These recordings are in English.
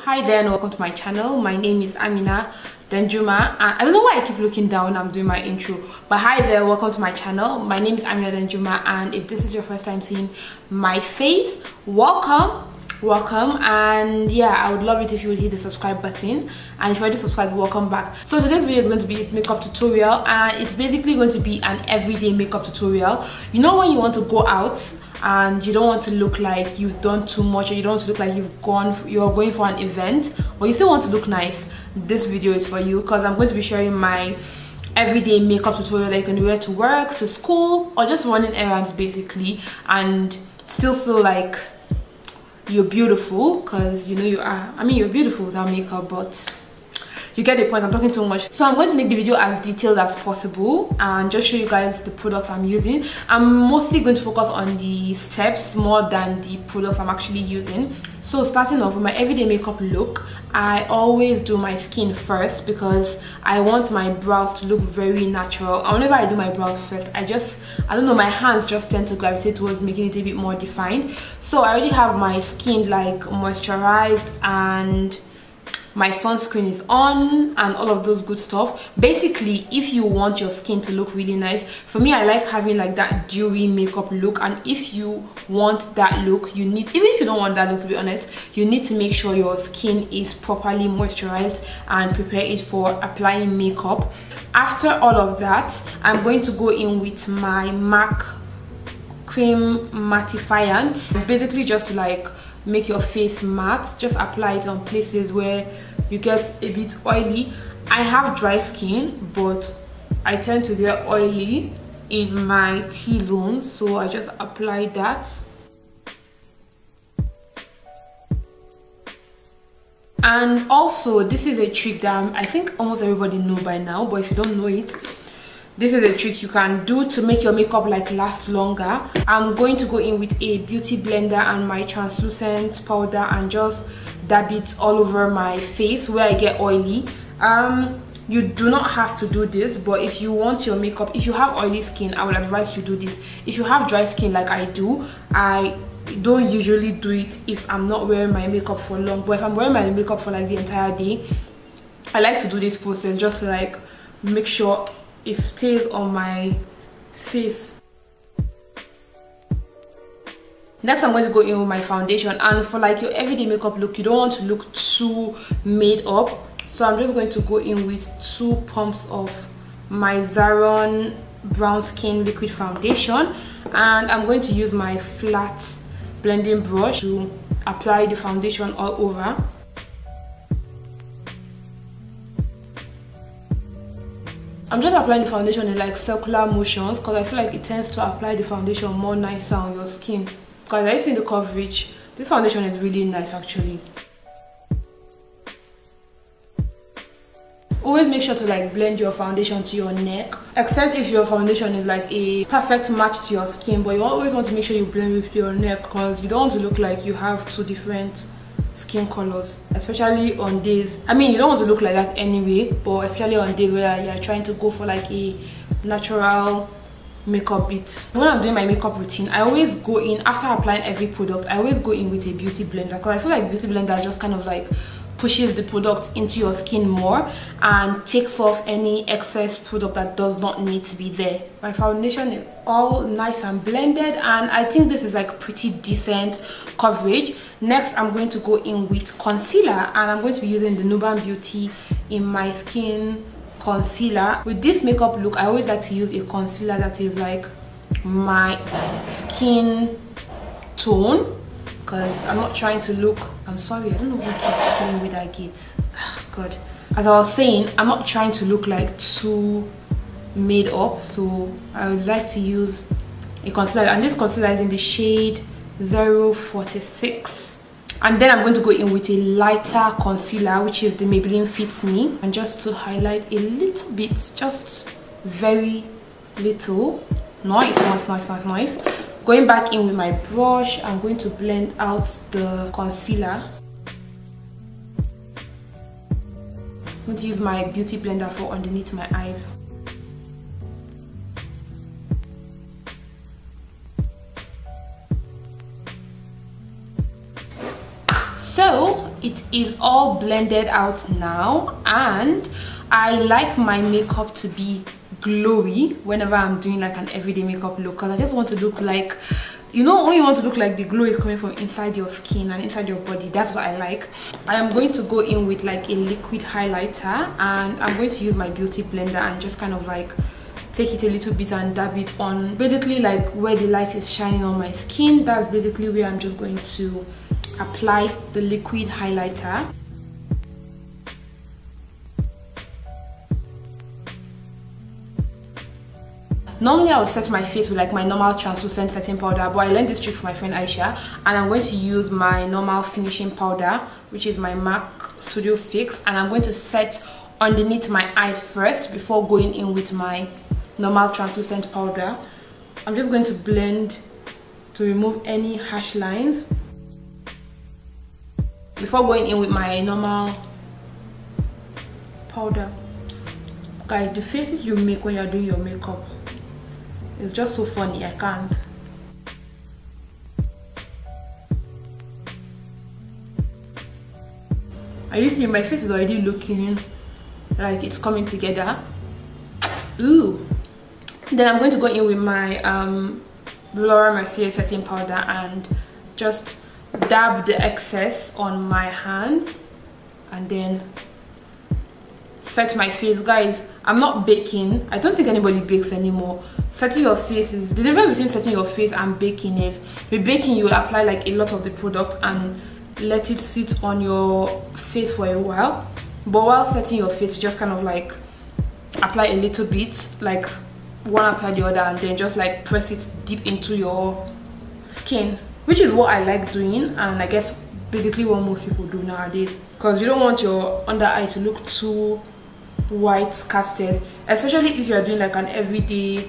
Hi there and welcome to my channel. My name is Amina Danjuma and I don't know why I keep looking down when I'm doing my intro, but hi there, welcome to my channel. My name is Amina Danjuma and if this is your first time seeing my face, welcome. And yeah, I would love it if you would hit the subscribe button, and if you already subscribed, welcome back. So today's video is going to be a makeup tutorial, and it's basically going to be an everyday makeup tutorial. You know, when you want to go out and you don't want to look like you've done too much, or you don't want to look like you're going for an event, but you still want to look nice, this video is for you, because I'm going to be sharing my everyday makeup tutorial that you can wear to work, to school, or just running errands basically, and still feel like you're beautiful, because you know you are. I mean, you're beautiful without makeup, but you get the point. I'm talking too much. So I'm going to make the video as detailed as possible and just show you guys the products I'm using. I'm mostly going to focus on the steps more than the products I'm actually using. So starting off with my everyday makeup look, I always do my skin first because I want my brows to look very natural. And whenever I do my brows first, I don't know, my hands just tend to gravitate towards making it a bit more defined. So I already have my skin like moisturized and my sunscreen is on and all of those good stuff. Basically, if you want your skin to look really nice, for me I like having like that dewy makeup look, and if you want that look, you need, even if you don't want that look, to be honest, you need to make sure your skin is properly moisturized and prepare it for applying makeup. After all of that, I'm going to go in with my MAC cream mattifiant, basically just to like make your face matte. Just apply it on places where you get a bit oily. I have dry skin, but I tend to get oily in my T-zone, so I just apply that. And also, this is a trick that I think almost everybody know by now, but if you don't know it, this is a trick you can do to make your makeup like last longer. I'm going to go in with a beauty blender and my translucent powder and just dab it all over my face where I get oily. You do not have to do this, but if you want your makeup, if you have oily skin, I would advise you do this. If you have dry skin like I do, I don't usually do it if I'm not wearing my makeup for long, but if I'm wearing my makeup for like the entire day, I like to do this process just to like make sure it stays on my face. Next, I'm going to go in with my foundation, and for like your everyday makeup look, you don't want to look too made up, so I'm just going to go in with 2 pumps of my Zaron Brown Skin Liquid Foundation, and I'm going to use my flat blending brush to apply the foundation all over. I'm just applying the foundation in like circular motions because I feel like it tends to apply the foundation more nicer on your skin. Because I see the coverage, this foundation is really nice actually. Always make sure to like blend your foundation to your neck, except if your foundation is like a perfect match to your skin, but you always want to make sure you blend with your neck because you don't want to look like you have 2 different skin colors, especially on days, I mean, you don't want to look like that anyway, but especially on days where you're trying to go for like a natural makeup bit. When I'm doing my makeup routine, I always go in, after applying every product, I always go in with a beauty blender because I feel like beauty blender just kind of like pushes the product into your skin more and takes off any excess product that does not need to be there. My foundation is all nice and blended, and I think this is like pretty decent coverage. Next, I'm going to go in with concealer, and I'm going to be using the Nuban Beauty In My Skin concealer. With this makeup look, I always like to use a concealer that is like my skin tone, because I'm not trying to look, I'm sorry, I don't know who keeps playing with that gate. God. As I was saying, I'm not trying to look like too made up, so I would like to use a concealer, and this concealer is in the shade 046. And then I'm going to go in with a lighter concealer, which is the Maybelline Fit Me, and just to highlight a little bit, just very little. Nice. Going back in with my brush, I'm going to blend out the concealer. I'm going to use my beauty blender for underneath my eyes. So it is all blended out now, and I like my makeup to be glowy whenever I'm doing like an everyday makeup look, because I just want to look like, you know, when you want to look like the glow is coming from inside your skin and inside your body. That's what I like. I am going to go in with like a liquid highlighter, and I'm going to use my beauty blender and just kind of like take it a little bit and dab it on basically like where the light is shining on my skin. That's basically where I'm just going to apply the liquid highlighter. Normally I would set my face with like my normal translucent setting powder, but I learned this trick from my friend Aisha, and I'm going to use my normal finishing powder, which is my MAC Studio Fix, and I'm going to set underneath my eyes first before going in with my normal translucent powder. I'm just going to blend to remove any harsh lines before going in with my normal powder. Guys, the faces you make when you're doing your makeup, it's just so funny. I can't. I usually, my face is already looking like it's coming together. Ooh. Then I'm going to go in with my Laura Mercier setting powder and just dab the excess on my hands and then set my face. Guys, I'm not baking. I don't think anybody bakes anymore. Setting your face is the difference between setting your face and baking is with baking you will apply like a lot of the product and let it sit on your face for a while, but while setting your face you just kind of like apply a little bit, like one after the other, and then just like press it deep into your skin, which is what I like doing, and I guess basically what most people do nowadays, because you don't want your under eye to look too white casted, especially if you're doing like an everyday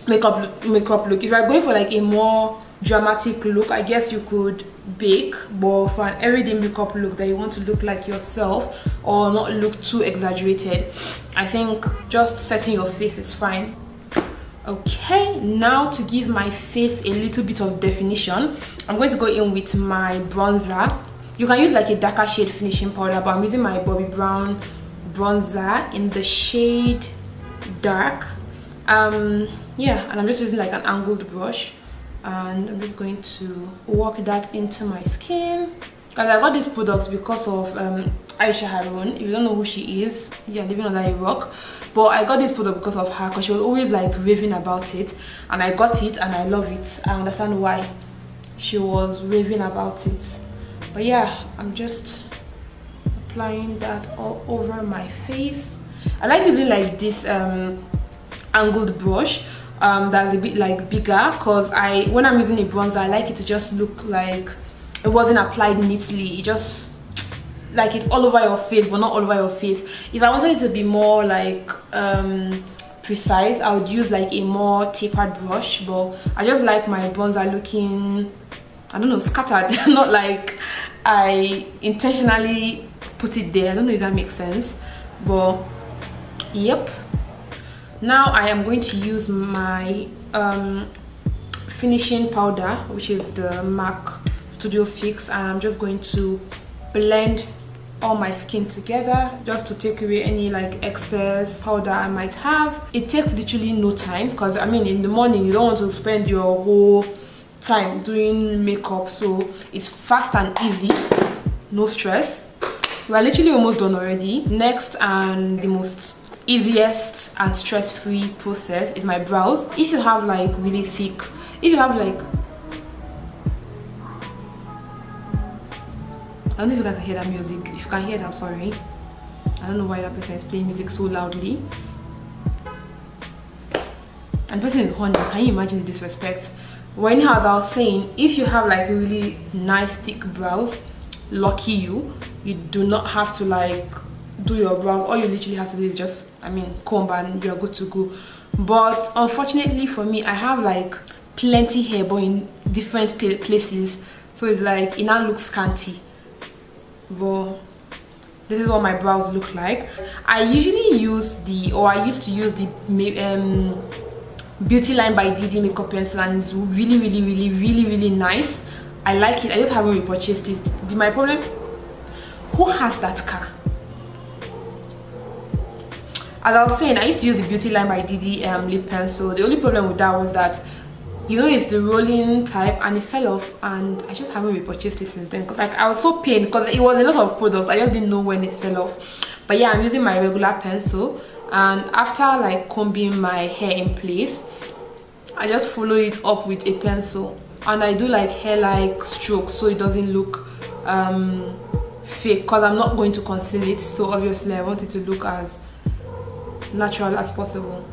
makeup look. If you're going for like a more dramatic look, I guess you could bake, but for an everyday makeup look that you want to look like yourself or not look too exaggerated, I think just setting your face is fine. Okay, now to give my face a little bit of definition, I'm going to go in with my bronzer. You can use like a darker shade finishing powder, but I'm using my Bobbi Brown bronzer in the shade dark. Yeah, and I'm just using like an angled brush, and I'm just going to work that into my skin. Guys, I got these products because of Aisha Harun. If you don't know who she is, yeah, living under a rock, but I got this product because of her, because she was always like raving about it, and I got it and I love it. I understand why she was raving about it. But yeah, I'm just applying that all over my face. I like using like this angled brush that's a bit like bigger, because when I'm using a bronzer, I like it to just look like it wasn't applied neatly. It just like it's all over your face, but not all over your face. If I wanted it to be more like precise, I would use like a more tapered brush, but I just like my bronzer looking, I don't know, scattered. Not like I intentionally put it there. I don't know if that makes sense, but yep. Now I am going to use my finishing powder, which is the MAC Studio Fix, and I'm just going to blend all my skin together just to take away any like excess powder I might have. It takes literally no time, because I mean in the morning you don't want to spend your whole time doing makeup, so it's fast and easy, no stress. We're literally almost done already. Next, and the most easiest and stress-free process is my brows. If you have like really thick, if you have like, I don't know if you guys can hear that music. If you can hear it, I'm sorry. I don't know why that person is playing music so loudly. And the person is horny. Can you imagine the disrespect? Well, anyhow, as I was saying, if you have like really nice thick brows, lucky you. You do not have to like do your brows. All you literally have to do is just, I mean, comb and you're good to go. But unfortunately for me, I have like plenty hair but in different places, so it's like it now looks scanty. But this is what my brows look like. I usually use I used to use the Beauty Line by Didi makeup pencil, and it's really nice. I like it. I just haven't repurchased it. My problem, Who has that car? As I was saying, I used to use the Beauty Line by Didi lip pencil. The only problem with that was that, you know, it's the rolling type and it fell off, and I just haven't repurchased it since then because like I was so pained because it was a lot of products. I just didn't know when it fell off. But yeah, I'm using my regular pencil, and after like combing my hair in place, I just follow it up with a pencil, and I do like hair like strokes so it doesn't look fake, because I'm not going to conceal it, so obviously I want it to look as natural as possible.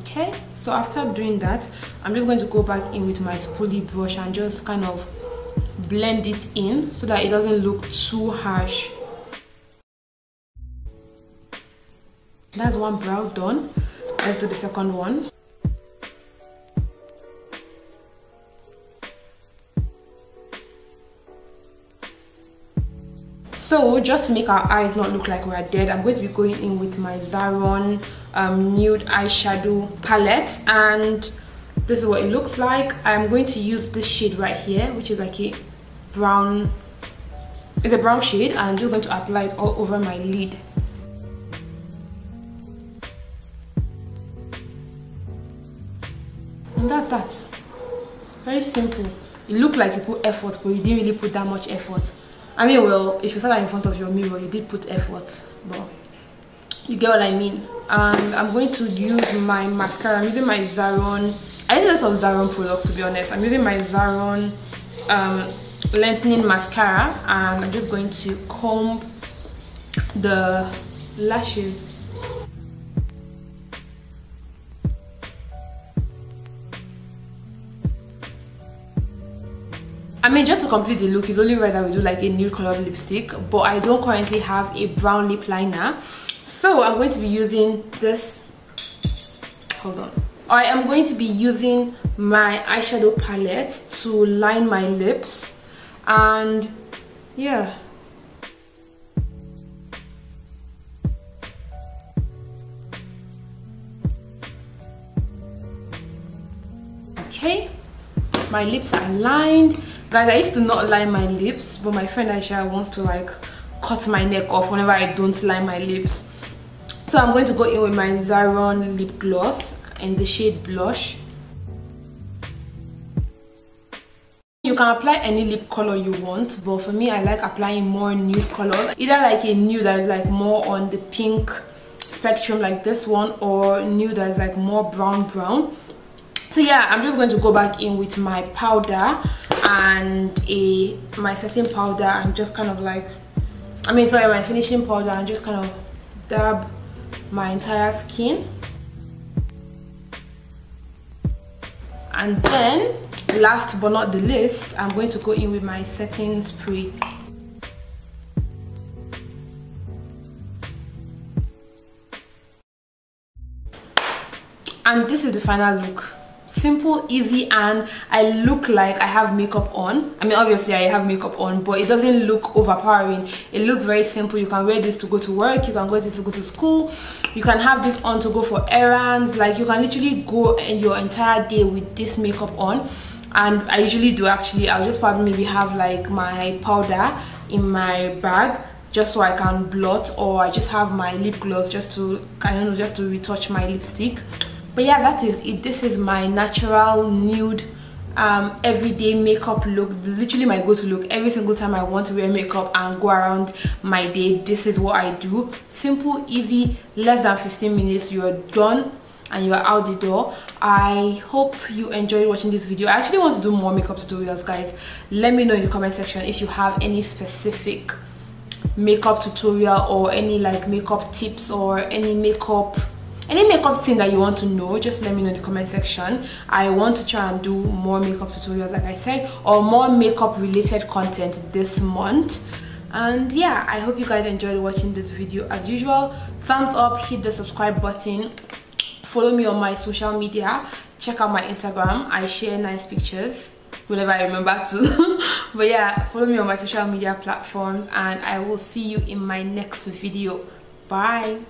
Okay, so after doing that, I'm just going to go back in with my spoolie brush and just kind of blend it in so that it doesn't look too harsh. That's one brow done. Let's do the second one. So just to make our eyes not look like we're dead, I'm going to be going in with my Zaron nude eyeshadow palette, and this is what it looks like. I'm going to use this shade right here, which is like a brown, it's a brown shade, and I'm just going to apply it all over my lid. And that's that. Very simple. It looked like you put effort, but you didn't really put that much effort. I mean, well, if you saw that in front of your mirror, you did put effort, but you get what I mean. And I'm going to use my mascara. I'm using my Zaron. I use a lot of Zaron products, to be honest. I'm using my Zaron lengthening mascara, and I'm just going to comb the lashes. I mean, just to complete the look, it's only right that we do like a nude colored lipstick, but I don't currently have a brown lip liner, so I'm going to be using this. Hold on. I am going to be using my eyeshadow palette to line my lips, and yeah. Okay, my lips are lined. Guys, I used to not line my lips, but my friend Aisha wants to like cut my neck off whenever I don't line my lips. So I'm going to go in with my Zaron lip gloss in the shade Blush. You can apply any lip color you want, but for me, I like applying more nude color. Either like a nude that is like more on the pink spectrum like this one, or nude that is like more brown. So yeah, I'm just going to go back in with my powder and my setting powder, and just kind of like, my finishing powder, and just kind of dab my entire skin. And then last but not the least, I'm going to go in with my setting spray. And this is the final look. Simple, easy, and I look like I have makeup on. I mean, obviously I have makeup on, but it doesn't look overpowering. It looks very simple. You can wear this to go to work, you can wear this to go to school, you can have this on to go for errands. Like, you can literally go in your entire day with this makeup on. And I usually do, actually. I'll just probably maybe have like my powder in my bag just so I can blot, or I just have my lip gloss just to, I don't know, just to retouch my lipstick. But yeah, that is it. This is my natural nude everyday makeup look. This is literally my go-to look. Every single time I want to wear makeup and go around my day, this is what I do. Simple, easy, less than 15 minutes, you're done and you're out the door. I hope you enjoyed watching this video. I actually want to do more makeup tutorials, guys. Let me know in the comment section if you have any specific makeup tutorial, or any like makeup tips, or any makeup thing that you want to know. Just let me know in the comment section. I want to try and do more makeup tutorials, like I said, or more makeup related content this month. And yeah, I hope you guys enjoyed watching this video. As usual, thumbs up, hit the subscribe button, follow me on my social media, check out my Instagram. I share nice pictures whenever I remember to. But yeah, follow me on my social media platforms, and I will see you in my next video. Bye.